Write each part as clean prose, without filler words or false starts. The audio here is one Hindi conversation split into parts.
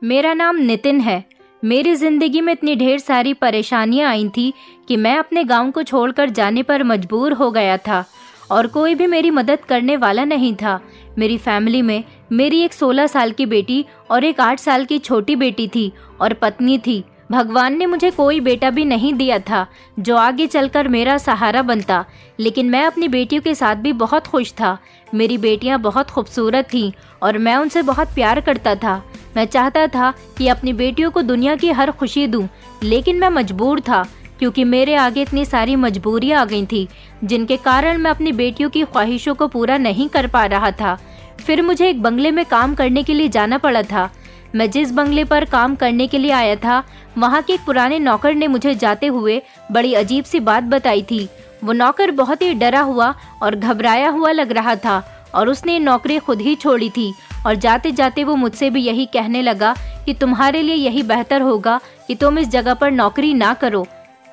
मेरा नाम नितिन है। मेरी ज़िंदगी में इतनी ढेर सारी परेशानियां आई थी कि मैं अपने गांव को छोड़कर जाने पर मजबूर हो गया था और कोई भी मेरी मदद करने वाला नहीं था। मेरी फैमिली में मेरी एक 16 साल की बेटी और एक 8 साल की छोटी बेटी थी और पत्नी थी। भगवान ने मुझे कोई बेटा भी नहीं दिया था जो आगे चलकर मेरा सहारा बनता, लेकिन मैं अपनी बेटियों के साथ भी बहुत खुश था। मेरी बेटियां बहुत खूबसूरत थीं और मैं उनसे बहुत प्यार करता था। मैं चाहता था कि अपनी बेटियों को दुनिया की हर खुशी दूं, लेकिन मैं मजबूर था क्योंकि मेरे आगे इतनी सारी मजबूरियां आ गई थी जिनके कारण मैं अपनी बेटियों की ख्वाहिशों को पूरा नहीं कर पा रहा था। फिर मुझे एक बंगले में काम करने के लिए जाना पड़ा था। मैं जिस बंगले पर काम करने के लिए आया था, वहाँ के एक पुराने नौकर ने मुझे जाते हुए बड़ी अजीब सी बात बताई थी। वो नौकर बहुत ही डरा हुआ और घबराया हुआ लग रहा था और उसने नौकरी खुद ही छोड़ी थी और जाते जाते वो मुझसे भी यही कहने लगा कि तुम्हारे लिए यही बेहतर होगा कि तुम इस जगह पर नौकरी ना करो।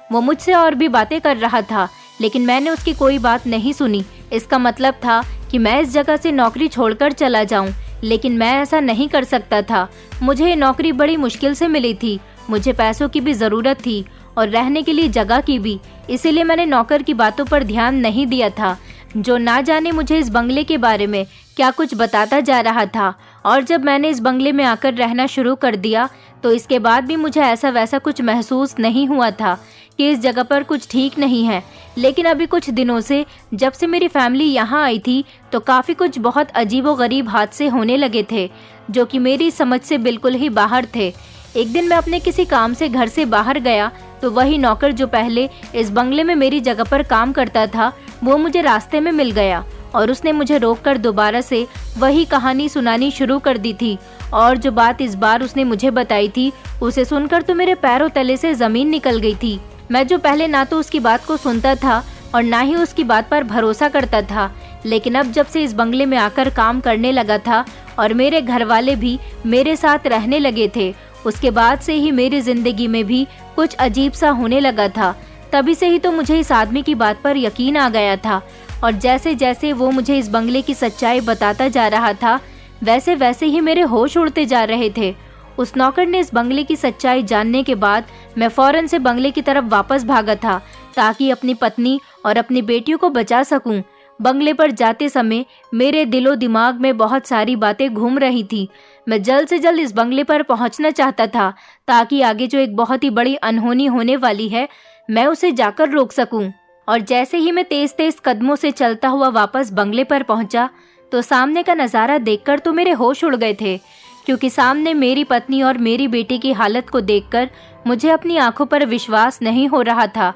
वो मुझसे और भी बातें कर रहा था, लेकिन मैंने उसकी कोई बात नहीं सुनी। इसका मतलब था कि मैं इस जगह से नौकरी छोड़कर चला जाऊं, लेकिन मैं ऐसा नहीं कर सकता था। मुझे ये नौकरी बड़ी मुश्किल से मिली थी। मुझे पैसों की भी ज़रूरत थी और रहने के लिए जगह की भी, इसीलिए मैंने नौकर की बातों पर ध्यान नहीं दिया था, जो ना जाने मुझे इस बंगले के बारे में क्या कुछ बताता जा रहा था। और जब मैंने इस बंगले में आकर रहना शुरू कर दिया तो इसके बाद भी मुझे ऐसा वैसा कुछ महसूस नहीं हुआ था कि इस जगह पर कुछ ठीक नहीं है। लेकिन अभी कुछ दिनों से जब से मेरी फैमिली यहाँ आई थी तो काफ़ी कुछ बहुत अजीबोगरीब हादसे होने लगे थे जो कि मेरी समझ से बिल्कुल ही बाहर थे। एक दिन मैं अपने किसी काम से घर से बाहर गया तो वही नौकर जो पहले इस बंगले में मेरी जगह पर काम करता था, वो मुझे रास्ते में मिल गया और उसने मुझे रोककर दोबारा से वही कहानी सुनानी शुरू कर दी थी। और जो बात इस बार उसने मुझे बताई थी, उसे सुनकर तो मेरे पैरों तले से ज़मीन निकल गई थी। मैं जो पहले ना तो उसकी बात को सुनता था और ना ही उसकी बात पर भरोसा करता था, लेकिन अब जब से इस बंगले में आकर काम करने लगा था और मेरे घर वाले भी मेरे साथ रहने लगे थे, उसके बाद से ही मेरी ज़िंदगी में भी कुछ अजीब सा होने लगा था। तभी से ही तो मुझे इस आदमी की बात पर यकीन आ गया था और जैसे जैसे वो मुझे इस बंगले की सच्चाई बताता जा रहा था, वैसे वैसे ही मेरे होश उड़ते जा रहे थे। उस नौकर ने इस बंगले की सच्चाई जानने के बाद मैं फौरन से बंगले की तरफ वापस भागा था ताकि अपनी पत्नी और अपनी बेटियों को बचा सकूं। बंगले पर जाते समय मेरे दिलो दिमाग में बहुत सारी बातें घूम रही थी। मैं जल्द से जल्द इस बंगले पर पहुंचना चाहता था ताकि आगे जो एक बहुत ही बड़ी अनहोनी होने वाली है, मैं उसे जाकर रोक सकूं। और जैसे ही मैं तेज तेज कदमों से चलता हुआ वापस बंगले पर पहुंचा तो सामने का नज़ारा देखकर तो मेरे होश उड़ गए थे, क्योंकि सामने मेरी पत्नी और मेरी बेटी की हालत को देखकर मुझे अपनी आंखों पर विश्वास नहीं हो रहा था।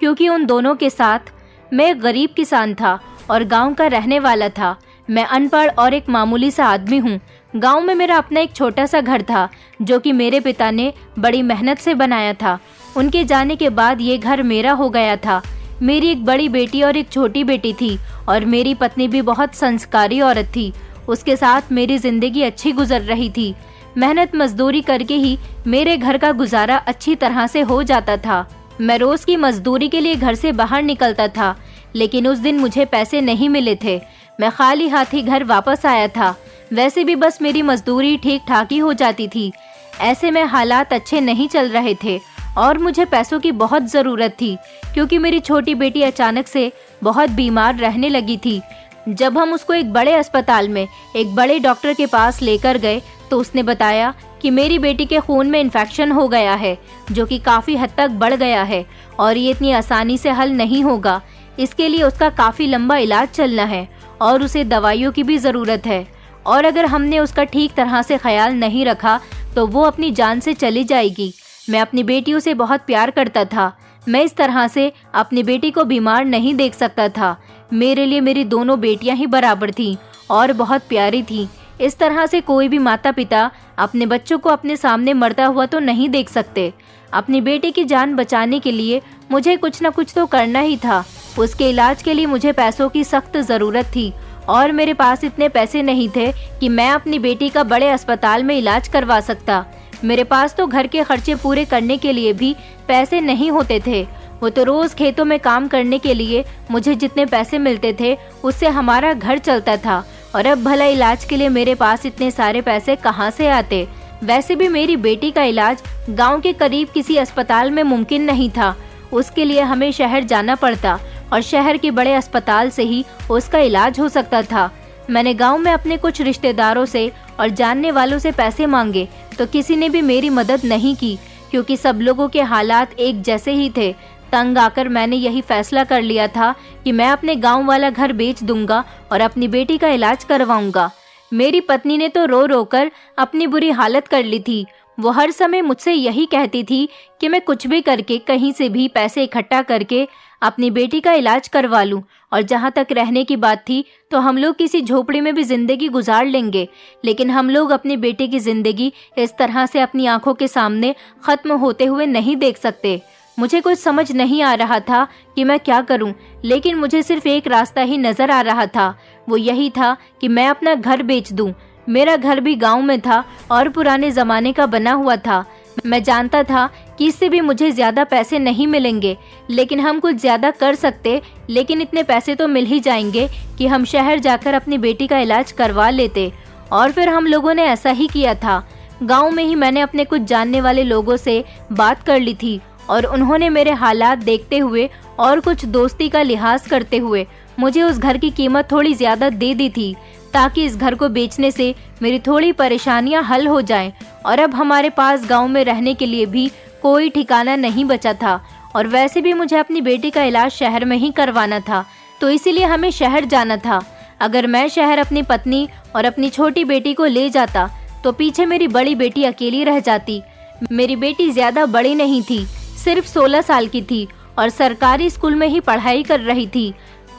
क्योंकि उन दोनों के साथ मैं एक गरीब किसान था और गांव का रहने वाला था। मैं अनपढ़ और एक मामूली सा आदमी हूँ। गांव में मेरा अपना एक छोटा सा घर था जो कि मेरे पिता ने बड़ी मेहनत से बनाया था। उनके जाने के बाद ये घर मेरा हो गया था। मेरी एक बड़ी बेटी और एक छोटी बेटी थी और मेरी पत्नी भी बहुत संस्कारी औरत थी। उसके साथ मेरी ज़िंदगी अच्छी गुजर रही थी। मेहनत मजदूरी करके ही मेरे घर का गुजारा अच्छी तरह से हो जाता था। मैं रोज़ की मजदूरी के लिए घर से बाहर निकलता था, लेकिन उस दिन मुझे पैसे नहीं मिले थे। मैं खाली हाथ ही घर वापस आया था। वैसे भी बस मेरी मजदूरी ठीक ठाक ही हो जाती थी। ऐसे में हालात अच्छे नहीं चल रहे थे और मुझे पैसों की बहुत ज़रूरत थी, क्योंकि मेरी छोटी बेटी अचानक से बहुत बीमार रहने लगी थी। जब हम उसको एक बड़े अस्पताल में एक बड़े डॉक्टर के पास लेकर गए तो उसने बताया कि मेरी बेटी के खून में इन्फेक्शन हो गया है, जो कि काफ़ी हद तक बढ़ गया है और ये इतनी आसानी से हल नहीं होगा। इसके लिए उसका काफ़ी लंबा इलाज चलना है और उसे दवाइयों की भी ज़रूरत है, और अगर हमने उसका ठीक तरह से ख्याल नहीं रखा तो वो अपनी जान से चली जाएगी। मैं अपनी बेटियों से बहुत प्यार करता था। मैं इस तरह से अपनी बेटी को बीमार नहीं देख सकता था। मेरे लिए मेरी दोनों बेटियां ही बराबर थीं और बहुत प्यारी थीं। इस तरह से कोई भी माता पिता अपने बच्चों को अपने सामने मरता हुआ तो नहीं देख सकते। अपनी बेटी की जान बचाने के लिए मुझे कुछ न कुछ तो करना ही था। उसके इलाज के लिए मुझे पैसों की सख्त ज़रूरत थी और मेरे पास इतने पैसे नहीं थे कि मैं अपनी बेटी का बड़े अस्पताल में इलाज करवा सकता। मेरे पास तो घर के खर्चे पूरे करने के लिए भी पैसे नहीं होते थे। वो तो रोज़ खेतों में काम करने के लिए मुझे जितने पैसे मिलते थे उससे हमारा घर चलता था, और अब भला इलाज के लिए मेरे पास इतने सारे पैसे कहाँ से आते। वैसे भी मेरी बेटी का इलाज गांव के करीब किसी अस्पताल में मुमकिन नहीं था। उसके लिए हमें शहर जाना पड़ता और शहर के बड़े अस्पताल से ही उसका इलाज हो सकता था। मैंने गांव में अपने कुछ रिश्तेदारों से और जानने वालों से पैसे मांगे तो किसी ने भी मेरी मदद नहीं की, क्योंकि सब लोगों के हालात एक जैसे ही थे। तंग आकर मैंने यही फैसला कर लिया था कि मैं अपने गांव वाला घर बेच दूंगा और अपनी बेटी का इलाज करवाऊंगा। मेरी पत्नी ने तो रो रो कर अपनी बुरी हालत कर ली थी। वो हर समय मुझसे यही कहती थी कि मैं कुछ भी करके कहीं से भी पैसे इकट्ठा करके अपनी बेटी का इलाज करवा लूं, और जहां तक रहने की बात थी तो हम लोग किसी झोपड़ी में भी जिंदगी गुजार लेंगे, लेकिन हम लोग अपनी बेटी की जिंदगी इस तरह से अपनी आंखों के सामने खत्म होते हुए नहीं देख सकते। मुझे कुछ समझ नहीं आ रहा था कि मैं क्या करूं, लेकिन मुझे सिर्फ एक रास्ता ही नजर आ रहा था। वो यही था कि मैं अपना घर बेच दूं। मेरा घर भी गांव में था और पुराने जमाने का बना हुआ था। मैं जानता था कि इससे भी मुझे ज्यादा पैसे नहीं मिलेंगे, लेकिन हम कुछ ज्यादा कर सकते। लेकिन इतने पैसे तो मिल ही जाएंगे कि हम शहर जाकर अपनी बेटी का इलाज करवा लेते। और फिर हम लोगों ने ऐसा ही किया था। गांव में ही मैंने अपने कुछ जानने वाले लोगों से बात कर ली थी और उन्होंने मेरे हालात देखते हुए और कुछ दोस्ती का लिहाज करते हुए मुझे उस घर की कीमत थोड़ी ज्यादा दे दी थी, ताकि इस घर को बेचने से मेरी थोड़ी परेशानियां हल हो जाएं। और अब हमारे पास गांव में रहने के लिए भी कोई ठिकाना नहीं बचा था, और वैसे भी मुझे अपनी बेटी का इलाज शहर में ही करवाना था, तो इसीलिए हमें शहर जाना था। अगर मैं शहर अपनी पत्नी और अपनी छोटी बेटी को ले जाता तो पीछे मेरी बड़ी बेटी अकेली रह जाती। मेरी बेटी ज्यादा बड़ी नहीं थी, सिर्फ 16 साल की थी और सरकारी स्कूल में ही पढ़ाई कर रही थी।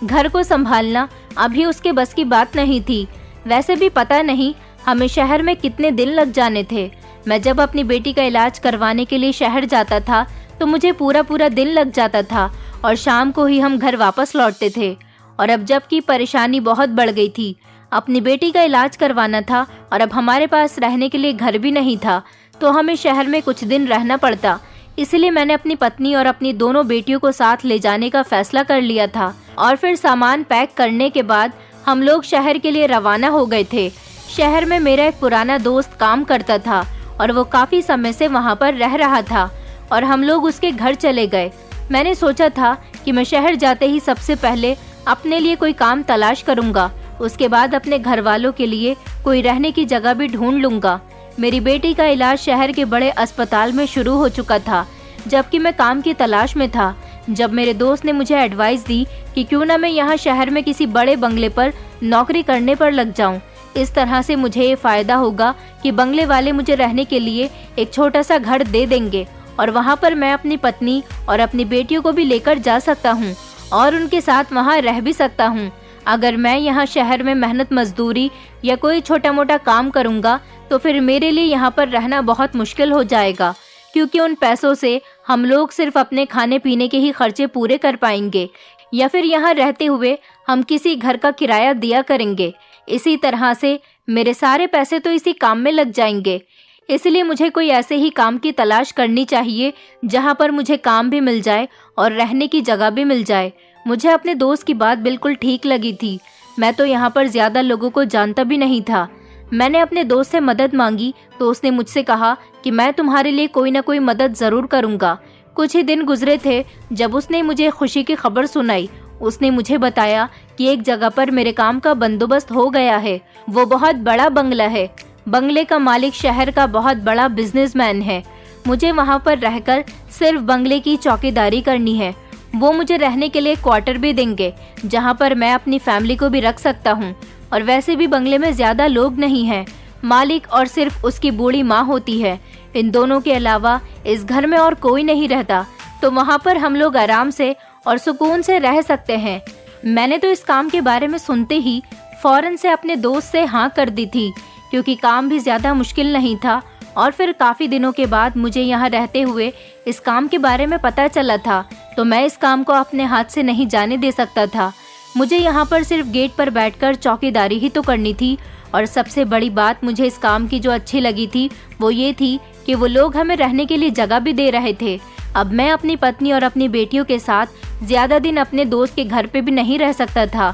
घर को संभालना अभी उसके बस की बात नहीं थी। वैसे भी पता नहीं हमें शहर में कितने दिन लग जाने थे। मैं जब अपनी बेटी का इलाज करवाने के लिए शहर जाता था तो मुझे पूरा दिन लग जाता था और शाम को ही हम घर वापस लौटते थे। और अब जबकि परेशानी बहुत बढ़ गई थी, अपनी बेटी का इलाज करवाना था और अब हमारे पास रहने के लिए घर भी नहीं था, तो हमें शहर में कुछ दिन रहना पड़ता। इसलिए मैंने अपनी पत्नी और अपनी दोनों बेटियों को साथ ले जाने का फैसला कर लिया था। और फिर सामान पैक करने के बाद हम लोग शहर के लिए रवाना हो गए थे। शहर में मेरा एक पुराना दोस्त काम करता था और वो काफी समय से वहाँ पर रह रहा था और हम लोग उसके घर चले गए। मैंने सोचा था कि मैं शहर जाते ही सबसे पहले अपने लिए कोई काम तलाश करूँगा, उसके बाद अपने घर वालों के लिए कोई रहने की जगह भी ढूंढ लूँगा। मेरी बेटी का इलाज शहर के बड़े अस्पताल में शुरू हो चुका था, जबकि मैं काम की तलाश में था। जब मेरे दोस्त ने मुझे एडवाइस दी कि क्यों ना मैं यहाँ शहर में किसी बड़े बंगले पर नौकरी करने पर लग जाऊं, इस तरह से मुझे ये फायदा होगा कि बंगले वाले मुझे रहने के लिए एक छोटा सा घर दे देंगे और वहाँ पर मैं अपनी पत्नी और अपनी बेटियों को भी लेकर जा सकता हूँ और उनके साथ वहाँ रह भी सकता हूँ। अगर मैं यहाँ शहर में मेहनत मजदूरी या कोई छोटा मोटा काम करूँगा तो फिर मेरे लिए यहाँ पर रहना बहुत मुश्किल हो जाएगा, क्योंकि उन पैसों से हम लोग सिर्फ अपने खाने पीने के ही खर्चे पूरे कर पाएंगे, या फिर यहाँ रहते हुए हम किसी घर का किराया दिया करेंगे। इसी तरह से मेरे सारे पैसे तो इसी काम में लग जाएंगे। इसलिए मुझे कोई ऐसे ही काम की तलाश करनी चाहिए जहाँ पर मुझे काम भी मिल जाए और रहने की जगह भी मिल जाए। मुझे अपने दोस्त की बात बिल्कुल ठीक लगी थी। मैं तो यहाँ पर ज्यादा लोगों को जानता भी नहीं था। मैंने अपने दोस्त से मदद मांगी तो उसने मुझसे कहा कि मैं तुम्हारे लिए कोई ना कोई मदद जरूर करूँगा। कुछ ही दिन गुजरे थे जब उसने मुझे खुशी की खबर सुनाई। उसने मुझे बताया कि एक जगह पर मेरे काम का बंदोबस्त हो गया है। वो बहुत बड़ा बंगला है। बंगले का मालिक शहर का बहुत बड़ा बिजनेसमैन है। मुझे वहाँ पर रहकर सिर्फ बंगले की चौकीदारी करनी है। वो मुझे रहने के लिए क्वार्टर भी देंगे जहाँ पर मैं अपनी फैमिली को भी रख सकता हूँ। और वैसे भी बंगले में ज्यादा लोग नहीं हैं, मालिक और सिर्फ उसकी बूढ़ी माँ होती है। इन दोनों के अलावा इस घर में और कोई नहीं रहता, तो वहाँ पर हम लोग आराम से और सुकून से रह सकते हैं। मैंने तो इस काम के बारे में सुनते ही फौरन से अपने दोस्त से हाँ कर दी थी, क्योंकि काम भी ज्यादा मुश्किल नहीं था। और फिर काफी दिनों के बाद मुझे यहाँ रहते हुए इस काम के बारे में पता चला था, तो मैं इस काम को अपने हाथ से नहीं जाने दे सकता था। मुझे यहाँ पर सिर्फ गेट पर बैठकर चौकीदारी ही तो करनी थी। और सबसे बड़ी बात मुझे इस काम की जो अच्छी लगी थी वो ये थी कि वो लोग हमें रहने के लिए जगह भी दे रहे थे। अब मैं अपनी पत्नी और अपनी बेटियों के साथ ज्यादा दिन अपने दोस्त के घर पे भी नहीं रह सकता था।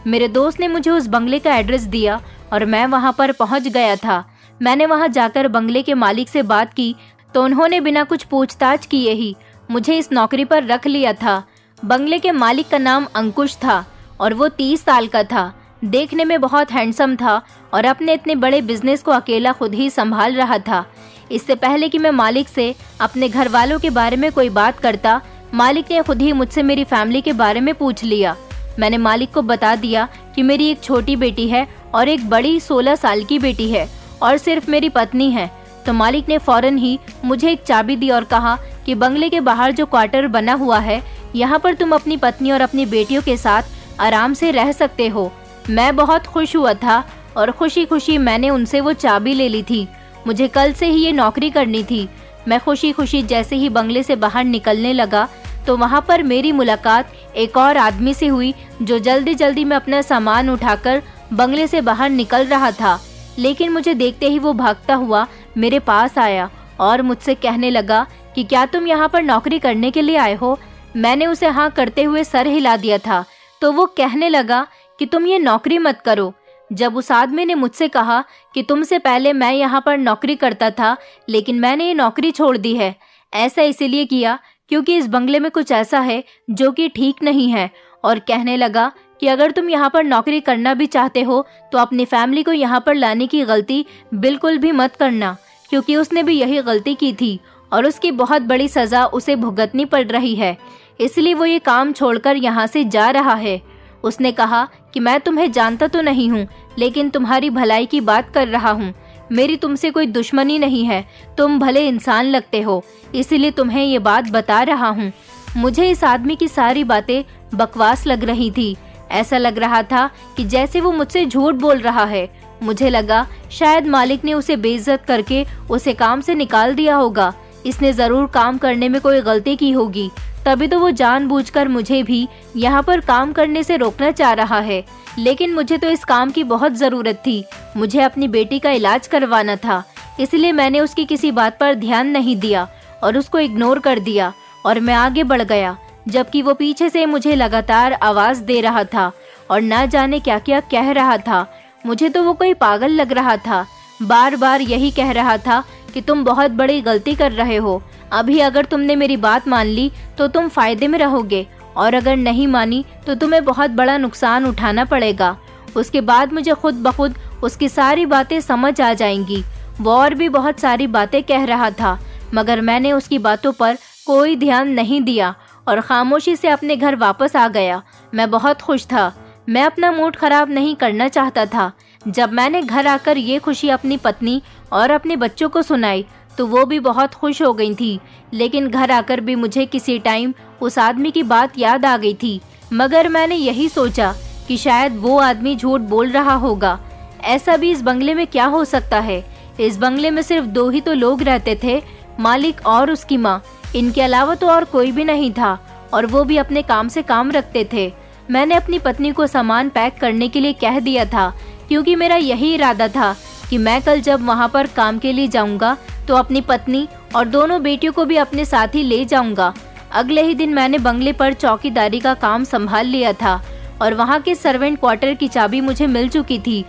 मेरे दोस्त ने मुझे उस बंगले का एड्रेस दिया और मैं वहाँ पर पहुँच गया था। मैंने वहां जाकर बंगले के मालिक से बात की तो उन्होंने बिना कुछ पूछताछ किए ही मुझे इस नौकरी पर रख लिया था। बंगले के मालिक का नाम अंकुश था और वो 30 साल का था। देखने में बहुत हैंडसम था और अपने इतने बड़े बिजनेस को अकेला खुद ही संभाल रहा था। इससे पहले कि मैं मालिक से अपने घर वालों के बारे में कोई बात करता, मालिक ने खुद ही मुझसे मेरी फैमिली के बारे में पूछ लिया। मैंने मालिक को बता दिया कि मेरी एक छोटी बेटी है और एक बड़ी 16 साल की बेटी है और सिर्फ मेरी पत्नी है। तो मालिक ने फौरन ही मुझे एक चाबी दी और कहा कि बंगले के बाहर जो क्वार्टर बना हुआ है, यहाँ पर तुम अपनी पत्नी और अपनी बेटियों के साथ आराम से रह सकते हो। मैं बहुत खुश हुआ था और खुशी खुशी मैंने उनसे वो चाबी ले ली थी। मुझे कल से ही ये नौकरी करनी थी। मैं खुशी खुशी जैसे ही बंगले से बाहर निकलने लगा तो वहाँ पर मेरी मुलाकात एक और आदमी से हुई जो जल्दी जल्दी में अपना सामान उठाकर बंगले से बाहर निकल रहा था। लेकिन मुझे देखते ही वो भागता हुआ मेरे पास आया और मुझसे कहने लगा कि क्या तुम यहाँ पर नौकरी करने के लिए आए हो? मैंने उसे हाँ करते हुए सर हिला दिया था तो वो कहने लगा कि तुम ये नौकरी मत करो। जब उस आदमी ने मुझसे कहा कि तुमसे पहले मैं यहाँ पर नौकरी करता था लेकिन मैंने ये नौकरी छोड़ दी है। ऐसा इसीलिए किया क्योंकि इस बंगले में कुछ ऐसा है जो कि ठीक नहीं है। और कहने लगा कि अगर तुम यहाँ पर नौकरी करना भी चाहते हो तो अपनी फैमिली को यहाँ पर लाने की गलती बिल्कुल भी मत करना, क्योंकि उसने भी यही गलती की थी और उसकी बहुत बड़ी सज़ा उसे भुगतनी पड़ रही है। इसलिए वो ये काम छोड़कर यहाँ से जा रहा है। उसने कहा कि मैं तुम्हें जानता तो नहीं हूँ लेकिन तुम्हारी भलाई की बात कर रहा हूँ। मेरी तुमसे कोई दुश्मनी नहीं है, तुम भले इंसान लगते हो, इसीलिए तुम्हें ये बात बता रहा हूँ। मुझे इस आदमी की सारी बातें बकवास लग रही थी। ऐसा लग रहा था कि जैसे वो मुझसे झूठ बोल रहा है। मुझे लगा शायद मालिक ने उसे बेइज्जत करके उसे काम से निकाल दिया होगा। इसने ज़रूर काम करने में कोई गलती की होगी, तभी तो वो जानबूझकर मुझे भी यहाँ पर काम करने से रोकना चाह रहा है। लेकिन मुझे तो इस काम की बहुत ज़रूरत थी। मुझे अपनी बेटी का इलाज करवाना था, इसलिए मैंने उसकी किसी बात पर ध्यान नहीं दिया और उसको इग्नोर कर दिया और मैं आगे बढ़ गया, जबकि वो पीछे से मुझे लगातार आवाज़ दे रहा था और ना जाने क्या क्या कह रहा था। मुझे तो वो कोई पागल लग रहा था। बार बार यही कह रहा था कि तुम बहुत बड़ी गलती कर रहे हो। अभी अगर तुमने मेरी बात मान ली तो तुम फायदे में रहोगे और अगर नहीं मानी तो तुम्हें बहुत बड़ा नुकसान उठाना पड़ेगा। उसके बाद मुझे खुद ब खुद उसकी सारी बातें समझ आ जाएंगी। वो और भी बहुत सारी बातें कह रहा था मगर मैंने उसकी बातों पर कोई ध्यान नहीं दिया और खामोशी से अपने घर वापस आ गया। मैं बहुत खुश था। मैं अपना मूड खराब नहीं करना चाहता था। जब मैंने घर आकर ये खुशी अपनी पत्नी और अपने बच्चों को सुनाई तो वो भी बहुत खुश हो गई थी। लेकिन घर आकर भी मुझे किसी टाइम उस आदमी की बात याद आ गई थी, मगर मैंने यही सोचा कि शायद वो आदमी झूठ बोल रहा होगा। ऐसा भी इस बंगले में क्या हो सकता है? इस बंगले में सिर्फ 2 ही तो लोग रहते थे, मालिक और उसकी माँ। इनके अलावा तो और कोई भी नहीं था और वो भी अपने काम से काम रखते थे। मैंने अपनी पत्नी को सामान पैक करने के लिए कह दिया था क्योंकि मेरा यही इरादा था कि मैं कल जब वहाँ पर काम के लिए जाऊँगा तो अपनी पत्नी और दोनों बेटियों को भी अपने साथ ही ले जाऊँगा। अगले ही दिन मैंने बंगले पर चौकीदारी का काम संभाल लिया था और वहाँ के सर्वेंट क्वार्टर की चाबी मुझे मिल चुकी थी।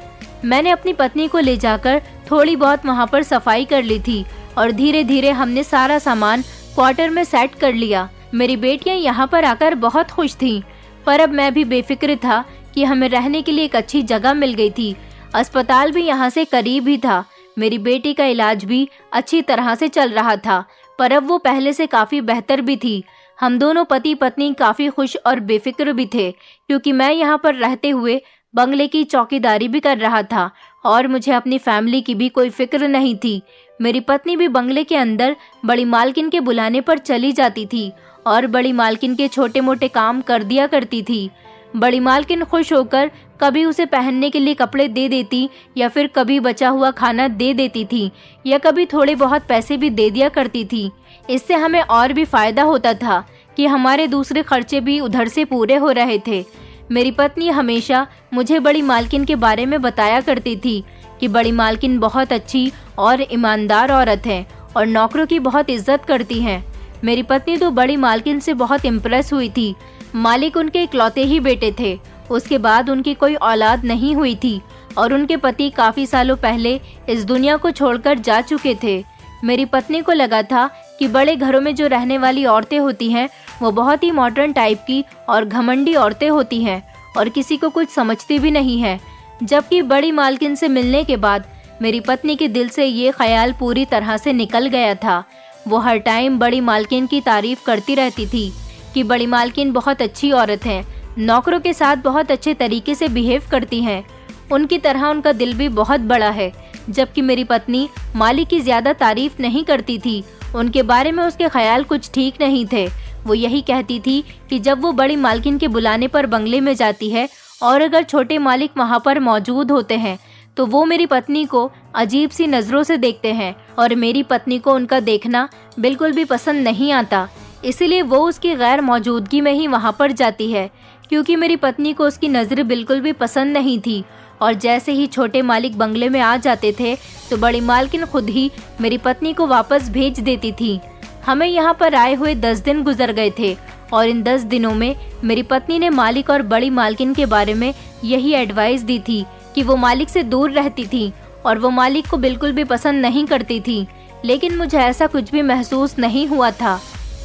मैंने अपनी पत्नी को ले जाकर थोड़ी बहुत वहाँ पर सफाई कर ली थी और धीरे धीरे हमने सारा सामान क्वार्टर में सेट कर लिया। मेरी बेटियाँ यहाँ पर आकर बहुत खुश थीं, पर अब मैं भी बेफिक्र था कि हमें रहने के लिए एक अच्छी जगह मिल गई थी। अस्पताल भी यहाँ से करीब ही था। मेरी बेटी का इलाज भी अच्छी तरह से चल रहा था, पर अब वो पहले से काफ़ी बेहतर भी थी। हम दोनों पति पत्नी काफ़ी खुश और बेफिक्र भी थे क्योंकि मैं यहाँ पर रहते हुए बंगले की चौकीदारी भी कर रहा था और मुझे अपनी फैमिली की भी कोई फिक्र नहीं थी। मेरी पत्नी भी बंगले के अंदर बड़ी मालकिन के बुलाने पर चली जाती थी और बड़ी मालकिन के छोटे मोटे काम कर दिया करती थी। बड़ी मालकिन खुश होकर कभी उसे पहनने के लिए कपड़े दे देती या फिर कभी बचा हुआ खाना दे देती थी या कभी थोड़े बहुत पैसे भी दे दिया करती थी। इससे हमें और भी फ़ायदा होता था कि हमारे दूसरे खर्चे भी उधर से पूरे हो रहे थे। मेरी पत्नी हमेशा मुझे बड़ी मालकिन के बारे में बताया करती थी कि बड़ी मालकिन बहुत अच्छी और ईमानदार औरत है और नौकरों की बहुत इज्जत करती हैं। मेरी पत्नी तो बड़ी मालकिन से बहुत इम्प्रेस हुई थी। मालिक उनके इकलौते ही बेटे थे। उसके बाद उनकी कोई औलाद नहीं हुई थी और उनके पति काफ़ी सालों पहले इस दुनिया को छोड़कर जा चुके थे। मेरी पत्नी को लगा था कि बड़े घरों में जो रहने वाली औरतें होती हैं वो बहुत ही मॉडर्न टाइप की और घमंडी औरतें होती हैं और किसी को कुछ समझती भी नहीं है। जबकि बड़ी मालकिन से मिलने के बाद मेरी पत्नी के दिल से ये ख्याल पूरी तरह से निकल गया था। वो हर टाइम बड़ी मालकिन की तारीफ करती रहती थी कि बड़ी मालकिन बहुत अच्छी औरत हैं, नौकरों के साथ बहुत अच्छे तरीके से बिहेव करती हैं, उनकी तरह उनका दिल भी बहुत बड़ा है। जबकि मेरी पत्नी मालिक की ज़्यादा तारीफ नहीं करती थी, उनके बारे में उसके ख्याल कुछ ठीक नहीं थे। वो यही कहती थी कि जब वो बड़ी मालकिन के बुलाने पर बंगले में जाती है और अगर छोटे मालिक वहाँ पर मौजूद होते हैं तो वो मेरी पत्नी को अजीब सी नज़रों से देखते हैं और मेरी पत्नी को उनका देखना बिल्कुल भी पसंद नहीं आता। इसीलिए वो उसकी गैर मौजूदगी में ही वहाँ पर जाती है, क्योंकि मेरी पत्नी को उसकी नज़र बिल्कुल भी पसंद नहीं थी। और जैसे ही छोटे मालिक बंगले में आ जाते थे तो बड़ी मालकिन खुद ही मेरी पत्नी को वापस भेज देती थी। हमें यहाँ पर आए हुए 10 दिन गुजर गए थे और इन 10 दिनों में मेरी पत्नी ने मालिक और बड़ी मालकिन के बारे में यही एडवाइस दी थी कि वो मालिक से दूर रहती थी और वो मालिक को बिल्कुल भी पसंद नहीं करती थी। लेकिन मुझे ऐसा कुछ भी महसूस नहीं हुआ था।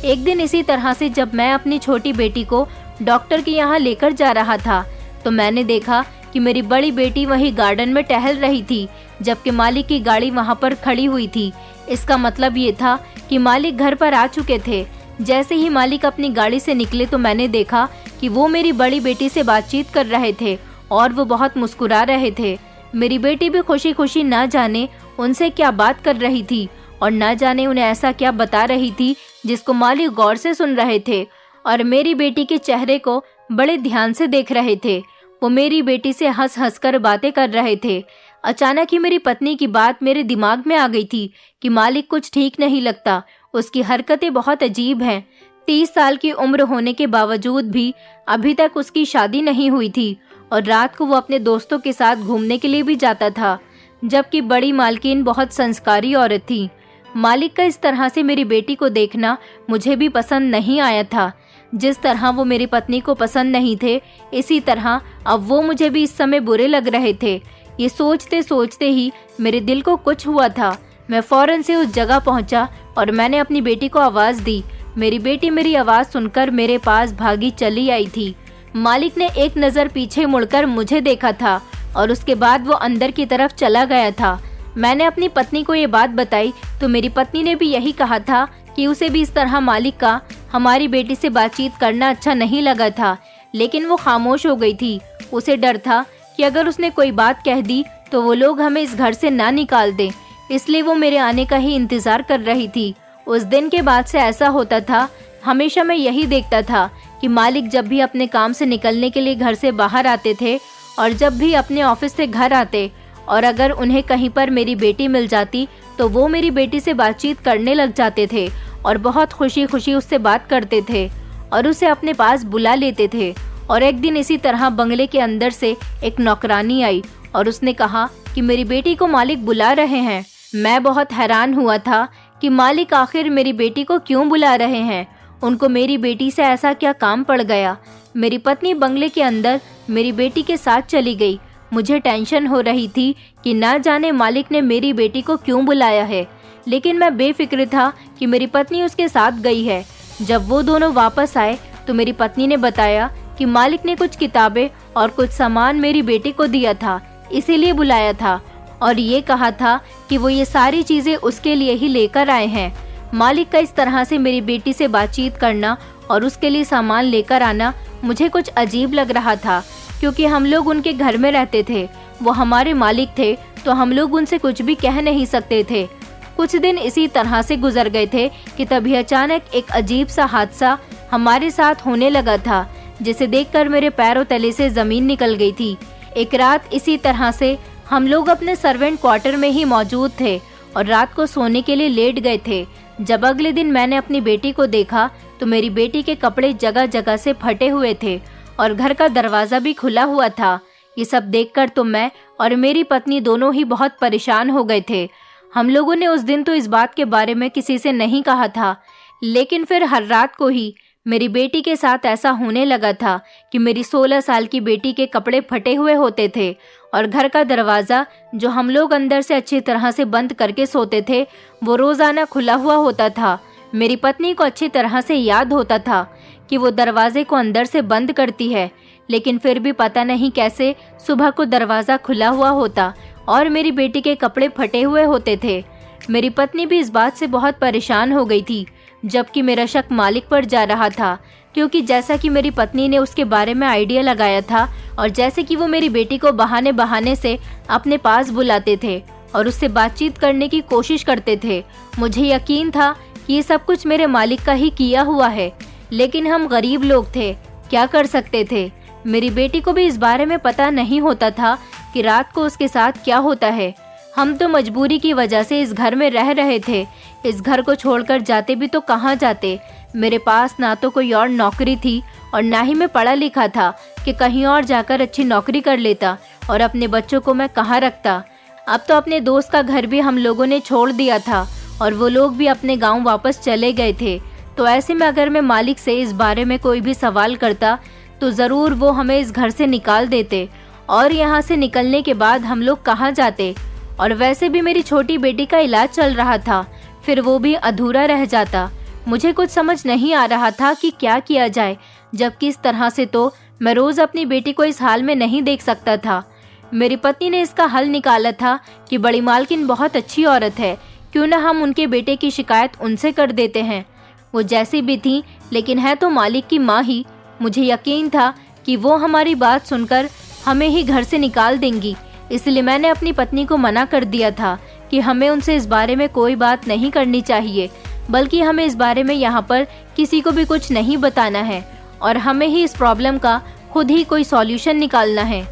एक दिन इसी तरह से जब मैं अपनी छोटी बेटी को डॉक्टर के यहाँ लेकर जा रहा था तो मैंने देखा कि मेरी बड़ी बेटी वहीं गार्डन में टहल रही थी, जबकि मालिक की गाड़ी वहाँ पर खड़ी हुई थी। इसका मतलब ये था कि मालिक घर पर आ चुके थे। जैसे ही मालिक अपनी गाड़ी से निकले तो मैंने देखा कि वो मेरी बड़ी बेटी से बातचीत कर रहे थे और वो बहुत मुस्कुरा रहे थे। मेरी बेटी भी खुशी खुशी ना जाने उनसे क्या बात कर रही थी और ना जाने उन्हें ऐसा क्या बता रही थी जिसको मालिक गौर से सुन रहे थे और मेरी बेटी के चेहरे को बड़े ध्यान से देख रहे थे। वो मेरी बेटी से हंस हंस कर बातें कर रहे थे। अचानक ही मेरी पत्नी की बात मेरे दिमाग में आ गई थी कि मालिक कुछ ठीक नहीं लगता, उसकी हरकतें बहुत अजीब हैं। 30 साल की उम्र होने के बावजूद भी अभी तक उसकी शादी नहीं हुई थी और रात को वो अपने दोस्तों के साथ घूमने के लिए भी जाता था। जबकि बड़ी मालकिन बहुत संस्कारी औरत थी। मालिक का इस तरह से मेरी बेटी को देखना मुझे भी पसंद नहीं आया था। जिस तरह वो मेरी पत्नी को पसंद नहीं थे, इसी तरह अब वो मुझे भी इस समय बुरे लग रहे थे। ये सोचते सोचते ही मेरे दिल को कुछ हुआ था। मैं फौरन से उस जगह पहुंचा और मैंने अपनी बेटी को आवाज़ दी। मेरी बेटी मेरी आवाज़ सुनकर मेरे पास भागी चली आई थी। मालिक ने एक नज़र पीछे मुड़कर मुझे देखा था और उसके बाद वो अंदर की तरफ चला गया था। मैंने अपनी पत्नी को ये बात बताई तो मेरी पत्नी ने भी यही कहा था कि उसे भी इस तरह मालिक का हमारी बेटी से बातचीत करना अच्छा नहीं लगा था, लेकिन वो खामोश हो गई थी। उसे डर था कि अगर उसने कोई बात कह दी तो वो लोग हमें इस घर से ना निकाल दें, इसलिए वो मेरे आने का ही इंतज़ार कर रही थी। उस दिन के बाद से ऐसा होता था, हमेशा मैं यही देखता था कि मालिक जब भी अपने काम से निकलने के लिए घर से बाहर आते थे और जब भी अपने ऑफिस से घर आते और अगर उन्हें कहीं पर मेरी बेटी मिल जाती तो वो मेरी बेटी से बातचीत करने लग जाते थे और बहुत खुशी खुशी उससे बात करते थे और उसे अपने पास बुला लेते थे। और एक दिन इसी तरह बंगले के अंदर से एक नौकरानी आई और उसने कहा कि मेरी बेटी को मालिक बुला रहे हैं। मैं बहुत हैरान हुआ था कि मालिक आखिर मेरी बेटी को क्यों बुला रहे हैं, उनको मेरी बेटी से ऐसा क्या काम पड़ गया। मेरी पत्नी बंगले के अंदर मेरी बेटी के साथ चली गई। मुझे टेंशन हो रही थी कि ना जाने मालिक ने मेरी बेटी को क्यों बुलाया है, लेकिन मैं बेफिक्र था कि मेरी पत्नी उसके साथ गई है। जब वो दोनों वापस आए तो मेरी पत्नी ने बताया कि मालिक ने कुछ किताबें और कुछ सामान मेरी बेटी को दिया था, इसीलिए बुलाया था और ये कहा था कि वो ये सारी चीज़ें उसके लिए ही लेकर आए हैं। मालिक का इस तरह से मेरी बेटी से बातचीत करना और उसके लिए सामान लेकर आना मुझे कुछ अजीब लग रहा था, क्योंकि हम लोग उनके घर में रहते थे, वो हमारे मालिक थे, तो हम लोग उनसे कुछ भी कह नहीं सकते थे। कुछ दिन इसी तरह से गुजर गए थे कि तभी अचानक एक अजीब सा हादसा हमारे साथ होने लगा था, जिसे देखकर मेरे पैरों तले से ज़मीन निकल गई थी। एक रात इसी तरह से हम लोग अपने सर्वेंट क्वार्टर में ही मौजूद थे और रात को सोने के लिए लेट गए थे। जब अगले दिन मैंने अपनी बेटी को देखा तो मेरी बेटी के कपड़े जगह जगह से फटे हुए थे और घर का दरवाज़ा भी खुला हुआ था। ये सब देखकर तो मैं और मेरी पत्नी दोनों ही बहुत परेशान हो गए थे। हम लोगों ने उस दिन तो इस बात के बारे में किसी से नहीं कहा था, लेकिन फिर हर रात को ही मेरी बेटी के साथ ऐसा होने लगा था कि मेरी 16 साल की बेटी के कपड़े फटे हुए होते थे और घर का दरवाज़ा जो हम लोग अंदर से अच्छी तरह से बंद करके सोते थे वो रोज़ाना खुला हुआ होता था। मेरी पत्नी को अच्छी तरह से याद होता था कि वो दरवाजे को अंदर से बंद करती है, लेकिन फिर भी पता नहीं कैसे सुबह को दरवाज़ा खुला हुआ होता और मेरी बेटी के कपड़े फटे हुए होते थे। मेरी पत्नी भी इस बात से बहुत परेशान हो गई थी, जबकि मेरा शक मालिक पर जा रहा था, क्योंकि जैसा कि मेरी पत्नी ने उसके बारे में आइडिया लगाया था और जैसे कि वो मेरी बेटी को बहाने बहाने से अपने पास बुलाते थे और उससे बातचीत करने की कोशिश करते थे, मुझे यकीन था कि ये सब कुछ मेरे मालिक का ही किया हुआ है। लेकिन हम गरीब लोग थे, क्या कर सकते थे। मेरी बेटी को भी इस बारे में पता नहीं होता था कि रात को उसके साथ क्या होता है। हम तो मजबूरी की वजह से इस घर में रह रहे थे। इस घर को छोड़कर जाते भी तो कहाँ जाते। मेरे पास ना तो कोई और नौकरी थी और ना ही मैं पढ़ा लिखा था कि कहीं और जाकर अच्छी नौकरी कर लेता, और अपने बच्चों को मैं कहाँ रखता। अब तो अपने दोस्त का घर भी हम लोगों ने छोड़ दिया था और वो लोग भी अपने गांव वापस चले गए थे। तो ऐसे में अगर मैं मालिक से इस बारे में कोई भी सवाल करता तो ज़रूर वो हमें इस घर से निकाल देते, और यहाँ से निकलने के बाद हम लोग कहाँ जाते। और वैसे भी मेरी छोटी बेटी का इलाज चल रहा था, फिर वो भी अधूरा रह जाता। मुझे कुछ समझ नहीं आ रहा था कि क्या किया जाए, जबकि इस तरह से तो मैं रोज़ अपनी बेटी को इस हाल में नहीं देख सकता था। मेरी पत्नी ने इसका हल निकाला था कि बड़ी मालकिन बहुत अच्छी औरत है, क्यों ना हम उनके बेटे की शिकायत उनसे कर देते हैं। वो जैसी भी थी, लेकिन है तो मालिक की माँ ही। मुझे यकीन था कि वो हमारी बात सुनकर हमें ही घर से निकाल देंगी, इसलिए मैंने अपनी पत्नी को मना कर दिया था कि हमें उनसे इस बारे में कोई बात नहीं करनी चाहिए, बल्कि हमें इस बारे में यहाँ पर किसी को भी कुछ नहीं बताना है और हमें ही इस प्रॉब्लम का खुद ही कोई सॉल्यूशन निकालना है।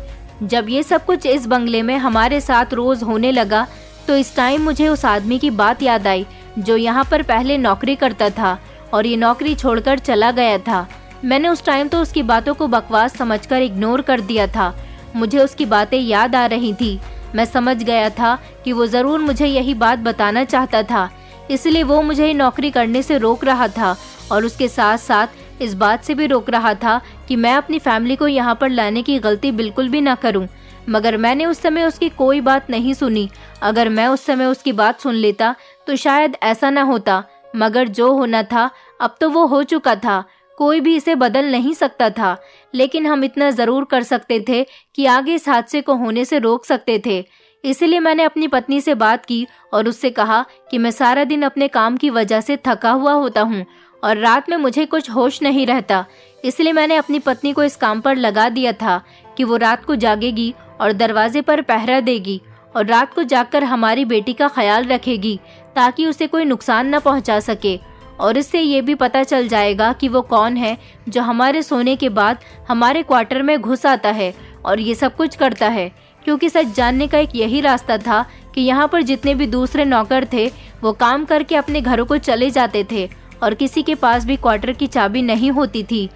जब ये सब कुछ इस बंगले में हमारे साथ रोज होने लगा तो इस टाइम मुझे उस आदमी की बात याद आई जो यहाँ पर पहले नौकरी करता था और ये नौकरी छोड़कर चला गया था। मैंने उस टाइम तो उसकी बातों को बकवास समझकर इग्नोर कर दिया था। मुझे उसकी बातें याद आ रही थी। मैं समझ गया था कि वो ज़रूर मुझे यही बात बताना चाहता था, इसलिए वो मुझे नौकरी करने से रोक रहा था और उसके साथ साथ इस बात से भी रोक रहा था कि मैं अपनी फैमिली को यहाँ पर लाने की गलती बिल्कुल भी ना करूँ। मगर मैंने उस समय उसकी कोई बात नहीं सुनी। अगर मैं उस समय उसकी बात सुन लेता तो शायद ऐसा ना होता, मगर जो होना था अब तो वो हो चुका था। कोई भी इसे बदल नहीं सकता था, लेकिन हम इतना ज़रूर कर सकते थे कि आगे इस हादसे को होने से रोक सकते थे। इसलिए मैंने अपनी पत्नी से बात की और उससे कहा कि मैं सारा दिन अपने काम की वजह से थका हुआ होता हूँ और रात में मुझे कुछ होश नहीं रहता। इसलिए मैंने अपनी पत्नी को इस काम पर लगा दिया था कि वो रात को जागेगी और दरवाजे पर पहरा देगी और रात को जागकर हमारी बेटी का ख्याल रखेगी ताकि उसे कोई नुकसान न पहुंचा सके। और इससे ये भी पता चल जाएगा कि वो कौन है जो हमारे सोने के बाद हमारे क्वार्टर में घुस आता है और ये सब कुछ करता है। क्योंकि सच जानने का एक यही रास्ता था कि यहाँ पर जितने भी दूसरे नौकर थे वो काम करके अपने घरों को चले जाते थे और किसी के पास भी क्वार्टर की चाबी नहीं होती थी।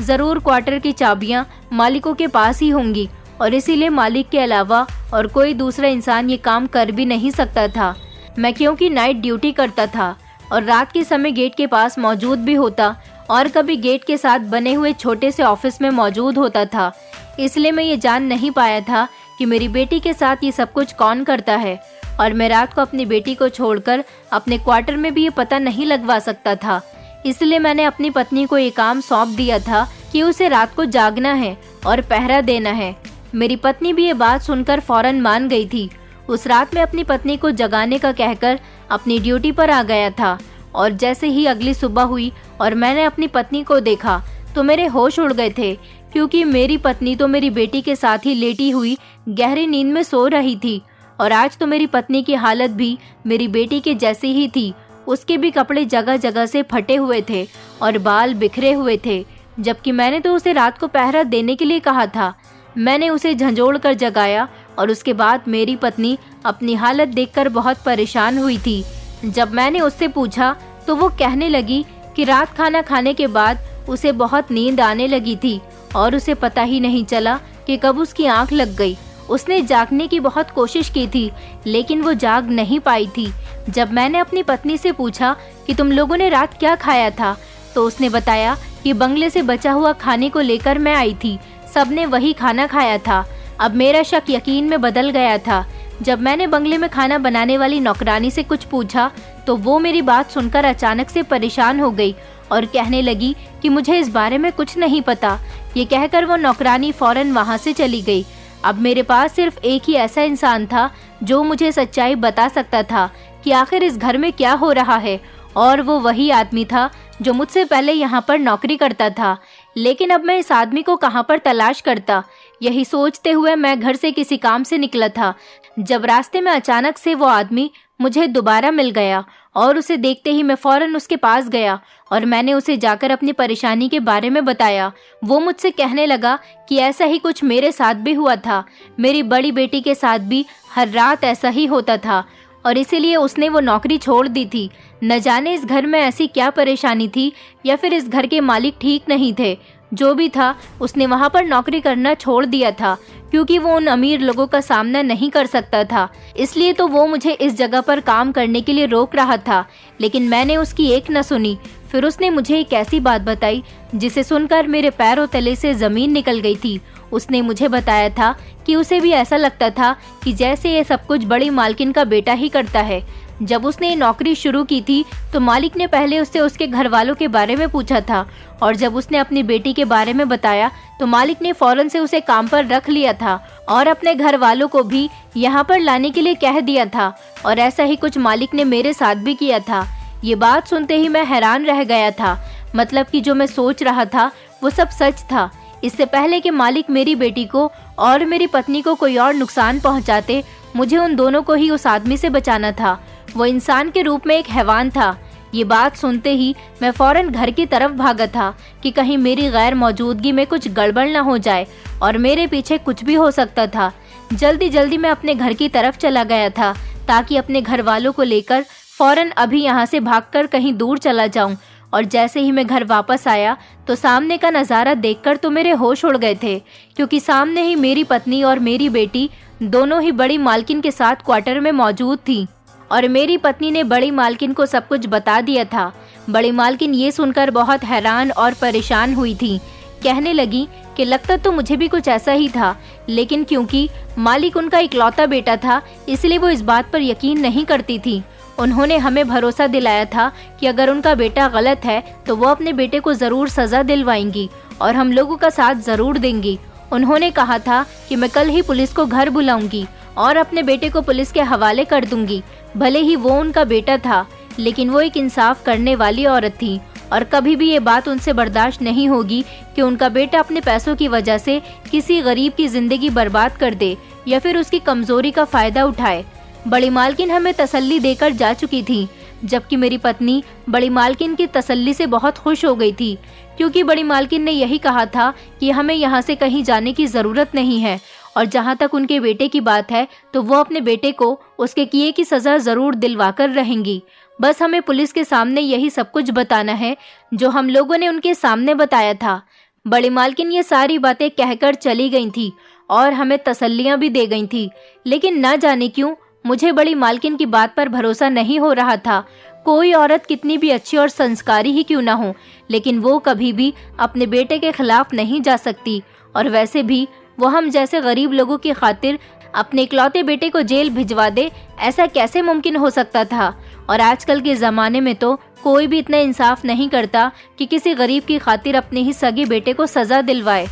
ज़रूर क्वार्टर की चाबियाँ मालिकों के पास ही होंगी और इसीलिए मालिक के अलावा और कोई दूसरा इंसान ये काम कर भी नहीं सकता था। मैं क्योंकि नाइट ड्यूटी करता था और रात के समय गेट के पास मौजूद भी होता और कभी गेट के साथ बने हुए छोटे से ऑफिस में मौजूद होता था, इसलिए मैं ये जान नहीं पाया था कि मेरी बेटी के साथ ये सब कुछ कौन करता है। और मैं रात को अपनी बेटी को छोड़कर अपने क्वार्टर में भी ये पता नहीं लगवा सकता था। इसलिए मैंने अपनी पत्नी को ये काम सौंप दिया था कि उसे रात को जागना है और पहरा देना है। मेरी पत्नी भी ये बात सुनकर फौरन मान गई थी। उस रात में अपनी पत्नी को जगाने का कहकर अपनी ड्यूटी पर आ गया था और जैसे ही अगली सुबह हुई और मैंने अपनी पत्नी को देखा तो मेरे होश उड़ गए थे, क्योंकि मेरी पत्नी तो मेरी बेटी के साथ ही लेटी हुई गहरी नींद में सो रही थी। और आज तो मेरी पत्नी की हालत भी मेरी बेटी के जैसी ही थी। उसके भी कपड़े जगह जगह से फटे हुए थे और बाल बिखरे हुए थे, जबकि मैंने तो उसे रात को पहरा देने के लिए कहा था। मैंने उसे झंझोड़ कर जगाया और उसके बाद मेरी पत्नी अपनी हालत देखकर बहुत परेशान हुई थी। जब मैंने उससे पूछा तो वो कहने लगी कि रात खाना खाने के बाद उसे बहुत नींद आने लगी थी और उसे पता ही नहीं चला कि कब उसकी आंख लग गई। उसने जागने की बहुत कोशिश की थी, लेकिन वो जाग नहीं पाई थी। जब मैंने अपनी पत्नी से पूछा कि तुम लोगों ने रात क्या खाया था, तो उसने बताया कि बंगले से बचा हुआ खाने को लेकर मैं आई थी। सबने वही खाना खाया था। अब मेरा शक यकीन में बदल गया था। जब मैंने बंगले में खाना बनाने वाली नौकरानी से कुछ पूछा तो वो मेरी बात सुनकर अचानक से परेशान हो गई और कहने लगी कि मुझे इस बारे में कुछ नहीं पता। ये कहकर वो नौकरानी फौरन वहाँ से चली गई। अब मेरे पास सिर्फ एक ही ऐसा इंसान था जो मुझे सच्चाई बता सकता था कि आखिर इस घर में क्या हो रहा है, और वो वही आदमी था जो मुझसे पहले यहाँ पर नौकरी करता था। लेकिन अब मैं इस आदमी को कहाँ पर तलाश करता, यही सोचते हुए मैं घर से किसी काम से निकला था, जब रास्ते में अचानक से वो आदमी मुझे दोबारा मिल गया और उसे देखते ही मैं फौरन उसके पास गया और मैंने उसे जाकर अपनी परेशानी के बारे में बताया। वो मुझसे कहने लगा कि ऐसा ही कुछ मेरे साथ भी हुआ था, मेरी बड़ी बेटी के साथ भी हर रात ऐसा ही होता था और इसीलिए उसने वो नौकरी छोड़ दी थी। न जाने इस घर में ऐसी क्या परेशानी थी या फिर इस घर के मालिक ठीक नहीं थे। जो भी था उसने वहाँ पर नौकरी करना छोड़ दिया था क्योंकि वो उन अमीर लोगों का सामना नहीं कर सकता था, इसलिए तो वो मुझे इस जगह पर काम करने के लिए रोक रहा था। लेकिन मैंने उसकी एक न सुनी। फिर उसने मुझे एक ऐसी बात बताई जिसे सुनकर मेरे पैरों तले से ज़मीन निकल गई थी। उसने मुझे बताया था कि उसे भी ऐसा लगता था कि जैसे ये सब कुछ बड़ी मालकिन का बेटा ही करता है। जब उसने नौकरी शुरू की थी तो मालिक ने पहले उससे उसके घर वालों के बारे में पूछा था और जब उसने अपनी बेटी के बारे में बताया तो मालिक ने फौरन से उसे काम पर रख लिया था और अपने घर वालों को भी यहाँ पर लाने के लिए कह दिया था। और ऐसा ही कुछ मालिक ने मेरे साथ भी किया था। ये बात सुनते ही मैं हैरान रह गया था। मतलब कि जो मैं सोच रहा था वो सब सच था। इससे पहले कि मालिक मेरी बेटी को और मेरी पत्नी को कोई और नुकसान पहुंचाते, मुझे उन दोनों को ही उस आदमी से बचाना था। वो इंसान के रूप में एक हैवान था। ये बात सुनते ही मैं फौरन घर की तरफ भागा था कि कहीं मेरी गैर मौजूदगी में कुछ गड़बड़ न हो जाए और मेरे पीछे कुछ भी हो सकता था। जल्दी जल्दी मैं अपने घर की तरफ चला गया था ताकि अपने घर वालों को लेकर फौरन अभी यहाँ से भागकर कहीं दूर चला जाऊं। और जैसे ही मैं घर वापस आया तो सामने का नज़ारा देखकर तो मेरे होश उड़ गए थे, क्योंकि सामने ही मेरी पत्नी और मेरी बेटी दोनों ही बड़ी मालकिन के साथ क्वार्टर में मौजूद थी और मेरी पत्नी ने बड़ी मालकिन को सब कुछ बता दिया था। बड़ी मालकिन ये सुनकर बहुत हैरान और परेशान हुई थी। कहने लगी कि लगता तो मुझे भी कुछ ऐसा ही था, लेकिन क्योंकि मालिक उनका इकलौता बेटा था इसलिए वो इस बात पर यकीन नहीं करती थी। उन्होंने हमें भरोसा दिलाया था कि अगर उनका बेटा गलत है तो वो अपने बेटे को ज़रूर सज़ा दिलवाएंगी और हम लोगों का साथ ज़रूर देंगी। उन्होंने कहा था कि मैं कल ही पुलिस को घर बुलाऊंगी और अपने बेटे को पुलिस के हवाले कर दूंगी। भले ही वो उनका बेटा था, लेकिन वो एक इंसाफ करने वाली औरत थी और कभी भी ये बात उनसे बर्दाश्त नहीं होगी कि उनका बेटा अपने पैसों की वजह से किसी गरीब की ज़िंदगी बर्बाद कर दे या फिर उसकी कमज़ोरी का फ़ायदा उठाए। बड़ी मालकिन हमें तसल्ली देकर जा चुकी थी, जबकि मेरी पत्नी बड़ी मालकिन की तसल्ली से बहुत खुश हो गई थी, क्योंकि बड़ी मालकिन ने यही कहा था कि हमें यहाँ से कहीं जाने की ज़रूरत नहीं है और जहाँ तक उनके बेटे की बात है तो वो अपने बेटे को उसके किए की सज़ा ज़रूर दिलवाकर रहेंगी। बस हमें पुलिस के सामने यही सब कुछ बताना है जो हम लोगों ने उनके सामने बताया था। बड़ी मालकिन ये सारी बातें कहकर चली गई थी और हमें तसल्लियाँ भी दे गई थी, लेकिन ना जाने क्यों मुझे बड़ी मालकिन की बात पर भरोसा नहीं हो रहा था। कोई औरत कितनी भी अच्छी और संस्कारी ही क्यों ना हो, लेकिन वो कभी भी अपने बेटे के खिलाफ नहीं जा सकती, और वैसे भी वो हम जैसे गरीब लोगों की खातिर अपने इकलौते बेटे को जेल भिजवा दे, ऐसा कैसे मुमकिन हो सकता था। और आजकल के ज़माने में तो कोई भी इतना इंसाफ नहीं करता कि किसी गरीब की खातिर अपने ही सगे बेटे को सज़ा दिलवाए।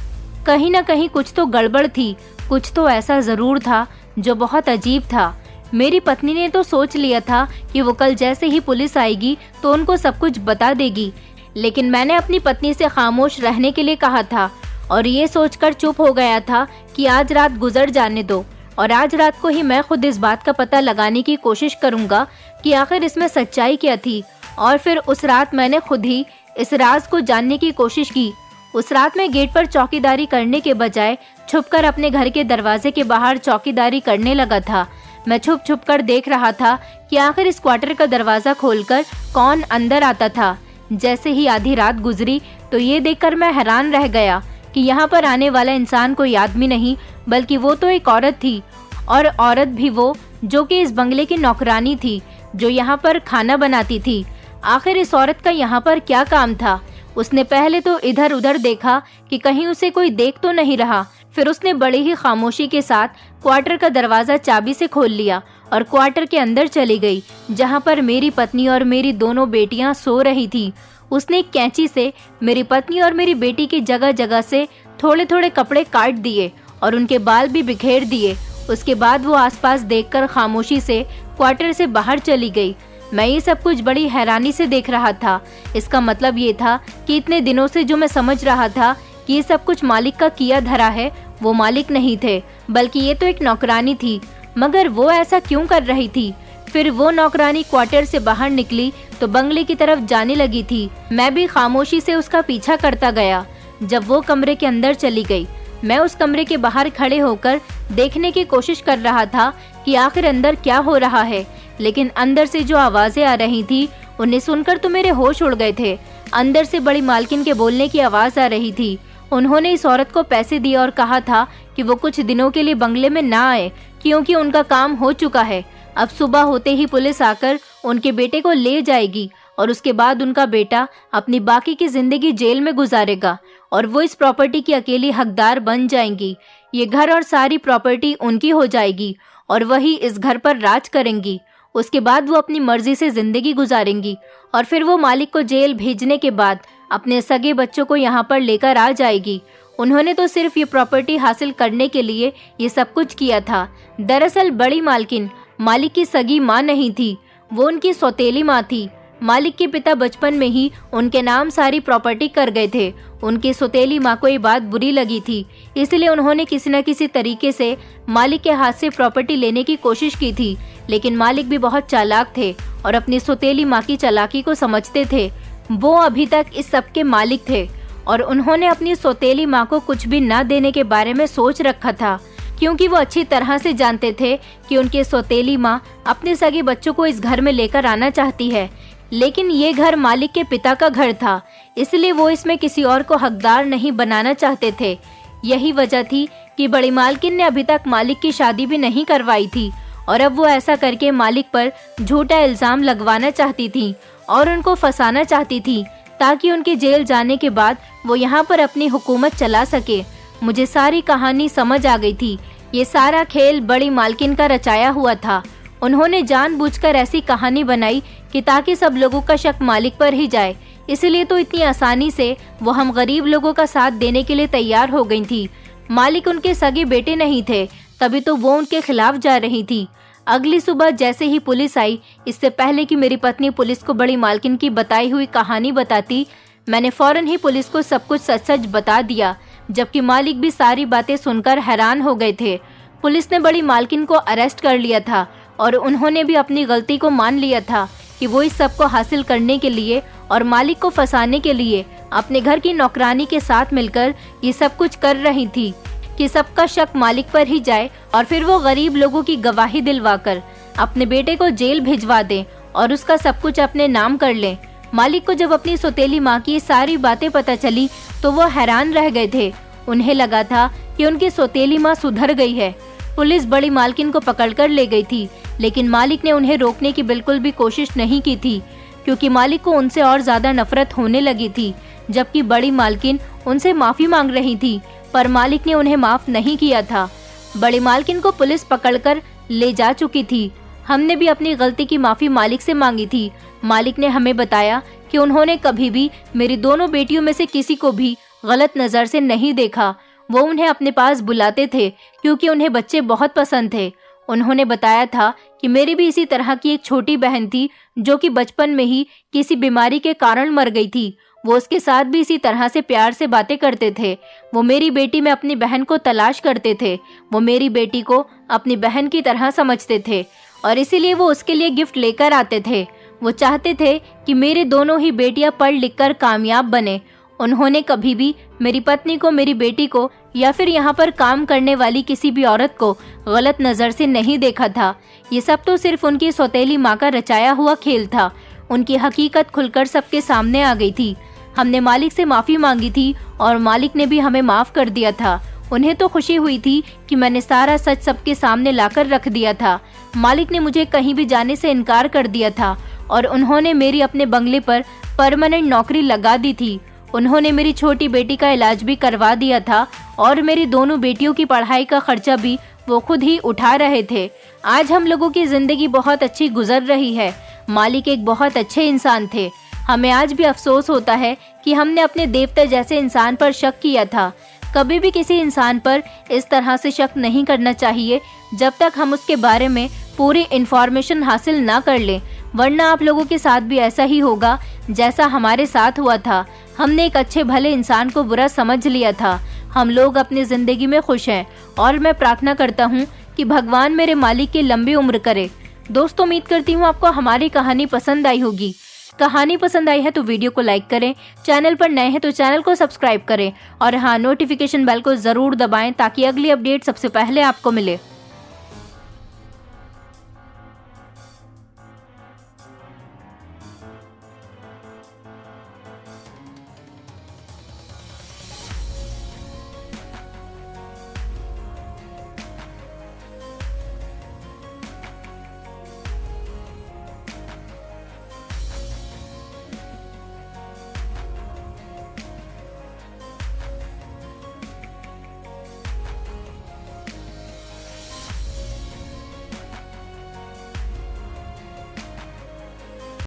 कहीं ना कहीं कुछ तो गड़बड़ थी, कुछ तो ऐसा ज़रूर था जो बहुत अजीब था। मेरी पत्नी ने तो सोच लिया था कि वो कल जैसे ही पुलिस आएगी तो उनको सब कुछ बता देगी, लेकिन मैंने अपनी पत्नी से खामोश रहने के लिए कहा था और ये सोचकर चुप हो गया था कि आज रात गुजर जाने दो और आज रात को ही मैं खुद इस बात का पता लगाने की कोशिश करूंगा कि आखिर इसमें सच्चाई क्या थी। और फिर उस रात मैंने खुद ही इस राज को जानने की कोशिश की। उस रात मैं गेट पर चौकीदारी करने के बजाय छुपकर अपने घर के दरवाजे के बाहर चौकीदारी करने लगा था। मैं छुप छुप कर देख रहा था कि आखिर इस क्वार्टर का दरवाज़ा खोलकर कौन अंदर आता था। जैसे ही आधी रात गुजरी तो ये देखकर मैं हैरान रह गया कि यहाँ पर आने वाला इंसान कोई आदमी नहीं बल्कि वो तो एक औरत थी, और औरत भी वो जो कि इस बंगले की नौकरानी थी जो यहाँ पर खाना बनाती थी। आखिर इस औरत का यहाँ पर क्या काम था? उसने पहले तो इधर उधर देखा कि कहीं उसे कोई देख तो नहीं रहा, फिर उसने बड़ी ही खामोशी के साथ क्वार्टर का दरवाजा चाबी से खोल लिया और क्वार्टर के अंदर चली गई, जहां पर मेरी पत्नी और मेरी दोनों बेटियां सो रही थी। उसने एक कैंची से मेरी पत्नी और मेरी बेटी की जगह जगह से थोड़े थोड़े कपड़े काट दिए और उनके बाल भी बिखेर दिए। उसके बाद वो आसपास देखकर खामोशी से क्वार्टर से बाहर चली गई। मैं ये सब कुछ बड़ी हैरानी से देख रहा था। इसका मतलब ये था कि इतने दिनों से जो मैं समझ रहा था कि ये सब कुछ मालिक का किया धरा है, वो मालिक नहीं थे, बल्कि ये तो एक नौकरानी थी। मगर वो ऐसा क्यों कर रही थी? फिर वो नौकरानी क्वार्टर से बाहर निकली तो बंगले की तरफ जाने लगी थी। मैं भी खामोशी से उसका पीछा करता गया। जब वो कमरे के अंदर चली गई, मैं उस कमरे के बाहर खड़े होकर देखने की कोशिश कर रहा था कि आखिर अंदर क्या हो रहा है। लेकिन अंदर से जो आवाजें आ रही थी, उन्हें सुनकर तो मेरे होश उड़ गए थे। अंदर से बड़ी मालकिन के बोलने की आवाज आ रही थी। उन्होंने इस औरत को पैसे दिए और कहा था कि वो कुछ दिनों के लिए बंगले में ना आए, क्योंकि उनका काम हो चुका है। अब सुबह होते ही पुलिस आकर उनके बेटे को ले जाएगी और उसके बाद उनका बेटा अपनी बाकी की जिंदगी जेल में गुजारेगा और वो इस प्रॉपर्टी की अकेली हकदार बन जाएंगी। ये घर और सारी प्रॉपर्टी उनकी हो जाएगी और वही इस घर पर राज करेंगी। उसके बाद वो अपनी मर्जी से जिंदगी गुजारेंगी और फिर वो मालिक को जेल भेजने के बाद अपने सगे बच्चों को यहाँ पर लेकर आ जाएगी। उन्होंने तो सिर्फ ये प्रॉपर्टी हासिल करने के लिए ये सब कुछ किया था। दरअसल बड़ी मालकिन मालिक की सगी माँ नहीं थी, वो उनकी सौतेली माँ थी। मालिक के पिता बचपन में ही उनके नाम सारी प्रॉपर्टी कर गए थे। उनकी सौतेली माँ को ये बात बुरी लगी थी, इसलिए उन्होंने किसी न किसी तरीके से मालिक के हाथ से प्रॉपर्टी लेने की कोशिश की थी। लेकिन मालिक भी बहुत चालाक थे और अपनी सौतेली माँ की चालाकी को समझते थे। वो अभी तक इस सब के मालिक थे और उन्होंने अपनी सौतेली माँ को कुछ भी न देने के बारे में सोच रखा था, क्योंकि वो अच्छी तरह से जानते थे कि उनके सौतेली माँ अपने सगे बच्चों को इस घर में लेकर आना चाहती है। लेकिन ये घर मालिक के पिता का घर था, इसलिए वो इसमें किसी और को हकदार नहीं बनाना चाहते थे। यही वजह थी कि बड़ी मालकिन ने अभी तक मालिक की शादी भी नहीं करवाई थी और अब वो ऐसा करके मालिक पर झूठा इल्जाम लगवाना चाहती थी और उनको फंसाना चाहती थी, ताकि उनके जेल जाने के बाद वो यहाँ पर अपनी हुकूमत चला सके। मुझे सारी कहानी समझ आ गई थी। ये सारा खेल बड़ी मालकिन का रचाया हुआ था। उन्होंने जानबूझकर ऐसी कहानी बनाई कि ताकि सब लोगों का शक मालिक पर ही जाए। इसलिए तो इतनी आसानी से वो हम गरीब लोगों का साथ देने के लिए तैयार हो गई थी। मालिक उनके सगे बेटे नहीं थे, तभी तो वो उनके खिलाफ जा रही थी। अगली सुबह जैसे ही पुलिस आई, इससे पहले कि मेरी पत्नी पुलिस को बड़ी मालकिन की बताई हुई कहानी बताती, मैंने फौरन ही पुलिस को सब कुछ सच सच बता दिया, जबकि मालिक भी सारी बातें सुनकर हैरान हो गए थे। पुलिस ने बड़ी मालकिन को अरेस्ट कर लिया था और उन्होंने भी अपनी गलती को मान लिया था कि वो इस सब को हासिल करने के लिए और मालिक को फंसाने के लिए अपने घर की नौकरानी के साथ मिलकर ये सब कुछ कर रही थी कि सबका शक मालिक पर ही जाए और फिर वो गरीब लोगों की गवाही दिलवाकर अपने बेटे को जेल भिजवा दें और उसका सब कुछ अपने नाम कर लें। मालिक को जब अपनी सौतेली माँ की सारी बातें पता चली तो वो हैरान रह गए थे। उन्हें लगा था कि उनकी सौतेली माँ सुधर गई है। पुलिस बड़ी मालकिन को पकड़कर ले गई थी, लेकिन मालिक ने उन्हें रोकने की बिल्कुल भी कोशिश नहीं की थी, क्योंकि मालिक को उनसे और ज्यादा नफरत होने लगी थी। जबकि बड़ी मालकिन उनसे माफी मांग रही थी, पर मालिक ने उन्हें माफ नहीं किया था। बड़ी मालकिन को पुलिस पकड़कर ले जा चुकी थी। हमने भी अपनी गलती की माफी मालिक से मांगी थी। मालिक ने हमें बताया कि उन्होंने कभी भी मेरी दोनों बेटियों में से किसी को भी गलत नजर से नहीं देखा। वो उन्हें अपने पास बुलाते थे क्योंकि उन्हें बच्चे बहुत पसंद थे। उन्होंने बताया था कि मेरी भी इसी तरह की एक छोटी बहन थी जो कि बचपन में ही किसी बीमारी के कारण मर गई थी। वो उसके साथ भी इसी तरह से प्यार से बातें करते थे। वो मेरी बेटी में अपनी बहन को तलाश करते थे। वो मेरी बेटी को अपनी बहन की तरह समझते थे और इसीलिए वो उसके लिए गिफ्ट लेकर आते थे। वो चाहते थे कि मेरे दोनों ही बेटियां पढ़ लिख कर कामयाब बने। उन्होंने कभी भी मेरी पत्नी को, मेरी बेटी को या फिर यहाँ पर काम करने वाली किसी भी औरत को गलत नजर से नहीं देखा था। ये सब तो सिर्फ उनकी सौतेली माँ का रचाया हुआ खेल था। उनकी हकीकत खुलकर सबके सामने आ गई थी। हमने मालिक से माफी मांगी थी और मालिक ने भी हमें माफ कर दिया था। उन्हें तो खुशी हुई थी कि मैंने सारा सच सबके सामने लाकर रख दिया था। मालिक ने मुझे कहीं भी जाने से इनकार कर दिया था और उन्होंने मेरी अपने बंगले पर परमानेंट नौकरी लगा दी थी। उन्होंने मेरी छोटी बेटी का इलाज भी करवा दिया था और मेरी दोनों बेटियों की पढ़ाई का खर्चा भी वो खुद ही उठा रहे थे। आज हम लोगों की जिंदगी बहुत अच्छी गुजर रही है। मालिक एक बहुत अच्छे इंसान थे। हमें आज भी अफसोस होता है कि हमने अपने देवता जैसे इंसान पर शक किया था। कभी भी किसी इंसान पर इस तरह से शक नहीं करना चाहिए जब तक हम उसके बारे में पूरी इन्फॉर्मेशन हासिल ना कर लें, वरना आप लोगों के साथ भी ऐसा ही होगा जैसा हमारे साथ हुआ था। हमने एक अच्छे भले इंसान को बुरा समझ लिया था। हम लोग अपनी ज़िंदगी में खुश हैं और मैं प्रार्थना करता हूँ कि भगवान मेरे मालिक की लंबी उम्र करे। दोस्तों, उम्मीद करती हूँ आपको हमारी कहानी पसंद आई होगी। कहानी पसंद आई है तो वीडियो को लाइक करें, चैनल पर नए हैं तो चैनल को सब्सक्राइब करें और हाँ, नोटिफिकेशन बेल को ज़रूर दबाएं ताकि अगली अपडेट सबसे पहले आपको मिले।